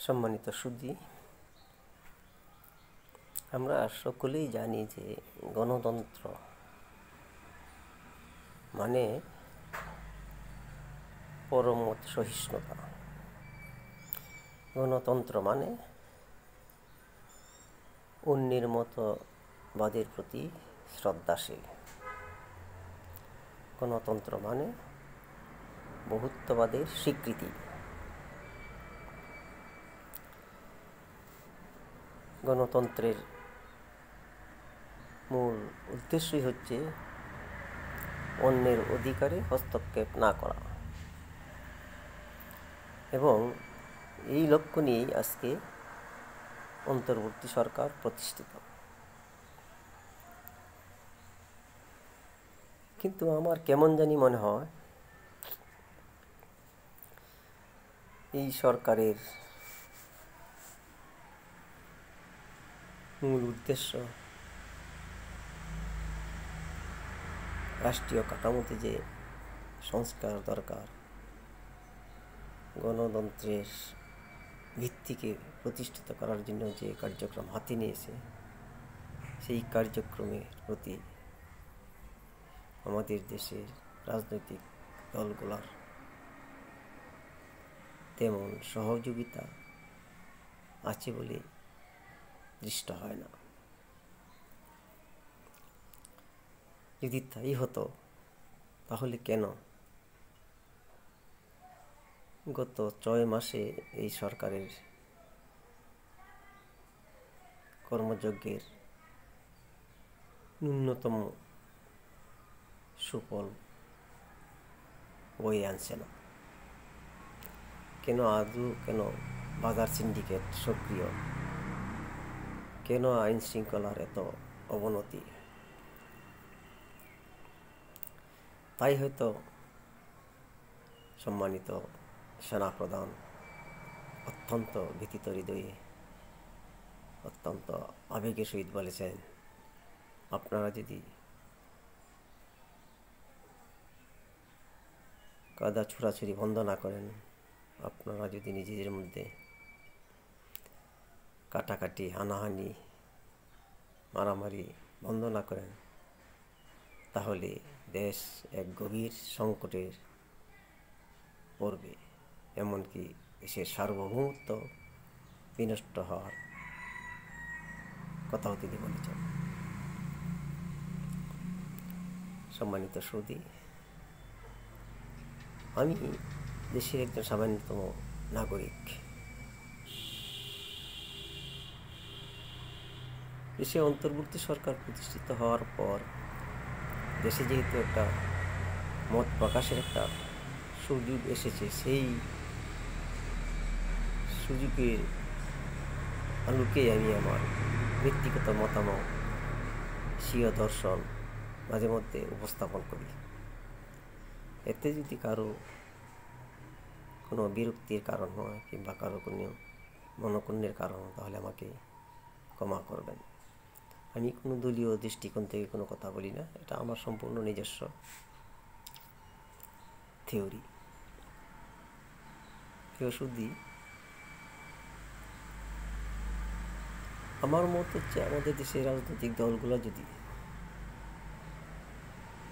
সম্মানিত সুধী, আমরা সকলেই জানি যে গণতন্ত্র মানে পরমত সহিষ্ণুতা। গণতন্ত্র মানে অন্যের মতবাদের প্রতি শ্রদ্ধাশীল। গণতন্ত্র মানে বহুত্ববাদের স্বীকৃতি। গণতন্ত্রের মূল উদ্দেশ্যই হচ্ছে অন্যের অধিকারে হস্তক্ষেপ না করা, এবং এই লক্ষ্য নিয়েই আজকে অন্তর্বর্তী সরকার প্রতিষ্ঠিত। কিন্তু আমার কেমন জানি মনে হয় এই সরকারের মূল উদ্দেশ্য রাষ্ট্রীয় কাঠামোতে যে সংস্কার দরকার, গণতন্ত্রের ভিত্তিকে প্রতিষ্ঠিত করার জন্য যে কার্যক্রম হাতে নিয়েছে, সেই কার্যক্রমের প্রতি আমাদের দেশের রাজনৈতিক দলগুলোর তেমন সহযোগিতা আছে বলে দৃষ্ট হয় না। যদি তাই হতো, তাহলে কেন গত 6 মাসে এই সরকারের কর্মযজ্ঞের ন্যূনতম সুফল বয়ে আনছে না? কেন বাজার সিন্ডিকেট সক্রিয়? কেন আইন শৃঙ্খলার এত অবনতি? তাই হয়তো সম্মানিত সেনাপ্রধান অত্যন্ত ব্যথিত হৃদয়ে, অত্যন্ত আবেগের সহিত বলেছেন, আপনারা যদি কাদা ছুড়াছুড়ি বন্ধ না করেন, আপনারা যদি নিজেদের মধ্যে কাটাকাটি, হানাহানি, মারামারি বন্ধ না করেন, তাহলে দেশ এক গভীর সংকটের পড়বে, এমনকি দেশের সার্বভৌমত্ব বিনষ্ট হওয়ার কথাও তিনি বলেছেন। সম্মানিত সুধী, আমি দেশের একজন সামান্যতম নাগরিক। দেশে অন্তর্বর্তী সরকার প্রতিষ্ঠিত হওয়ার পর দেশে যেহেতু একটা মত প্রকাশের একটা সুযোগ এসেছে, সেই সুযোগের আলোকে আমি আমার ব্যক্তিগত মতামত, স্বীয় দর্শন মাঝে মধ্যে উপস্থাপন করি। এতে যদি কারো কোনো বিরক্তির কারণ হয় কিংবা কারো কোনো মনোক্ষুণ্ণের কারণ হয়, তাহলে আমাকে ক্ষমা করবেন। আমি কোনো দলীয় দৃষ্টিকোণ থেকে কোনো কথা বলি না, এটা আমার সম্পূর্ণ নিজস্ব থিওরি। প্রিয় সুধী, আমার মত হচ্ছে আমাদের দেশের রাজনৈতিক দলগুলো যদি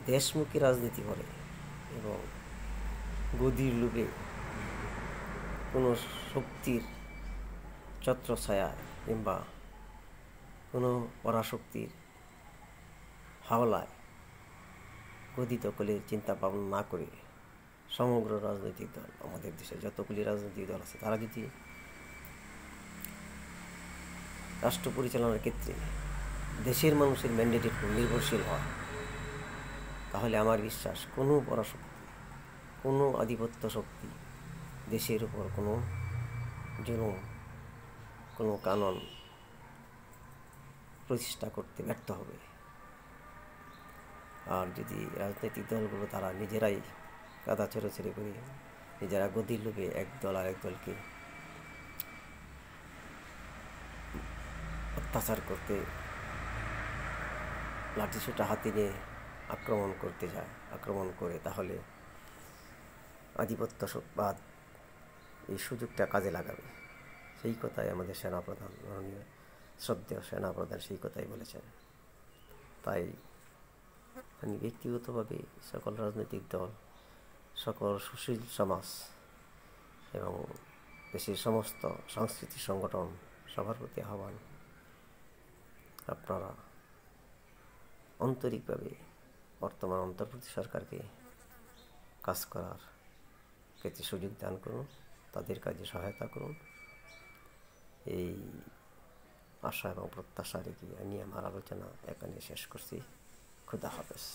দেশমুখী রাজনীতি করে এবং গদির লোভে কোনো শক্তির ছত্রছায়া কিংবা কোনো পরাশক্তির হাওলায় গদি দখলের চিন্তা ভাবনা না করে সমগ্র রাজনৈতিক দল, আমাদের দেশে যতগুলি রাজনৈতিক দল আছে, তারা যদি রাষ্ট্র পরিচালনার ক্ষেত্রে দেশের মানুষের ম্যান্ডেটের উপর নির্ভরশীল হয়, তাহলে আমার বিশ্বাস কোনো পরাশক্তি, কোনো আধিপত্য শক্তি দেশের উপর কোনো জুলুম, কোনো কানুন প্রতিষ্ঠা করতে ব্যর্থ হবে। আর যদি রাজনৈতিক দলগুলো তারা নিজেরাই কাদা ছেড়ে করে নিজেরা গদির লোভে এক দল আরেক দলকে অত্যাচার করতে, লাঠিসোঁটা হাতে নিয়ে আক্রমণ করে, তাহলে আধিপত্যবাদ এই সুযোগটা কাজে লাগাবে। সেই কথাই আমাদের সেনাপ্রধান, মাননীয় শ্রদ্ধেয় সেনাপ্রধান সেই কথাই বলেছেন। তাই আমি ব্যক্তিগতভাবে সকল রাজনৈতিক দল, সকল সুশীল সমাজ এবং দেশের সমস্ত সাংস্কৃতিক সংগঠন সবার প্রতি আহ্বান, আপনারা আন্তরিকভাবে বর্তমান অন্তর্বর্তী সরকারকে কাজ করার ক্ষেত্রে সুযোগ দান করুন, তাদের কাজে সহায়তা করুন। এই আশা এবং প্রত্যাশা রেখে আমি আমার আলোচনা এখানে শেষ করছি। খুদা হাফেজ।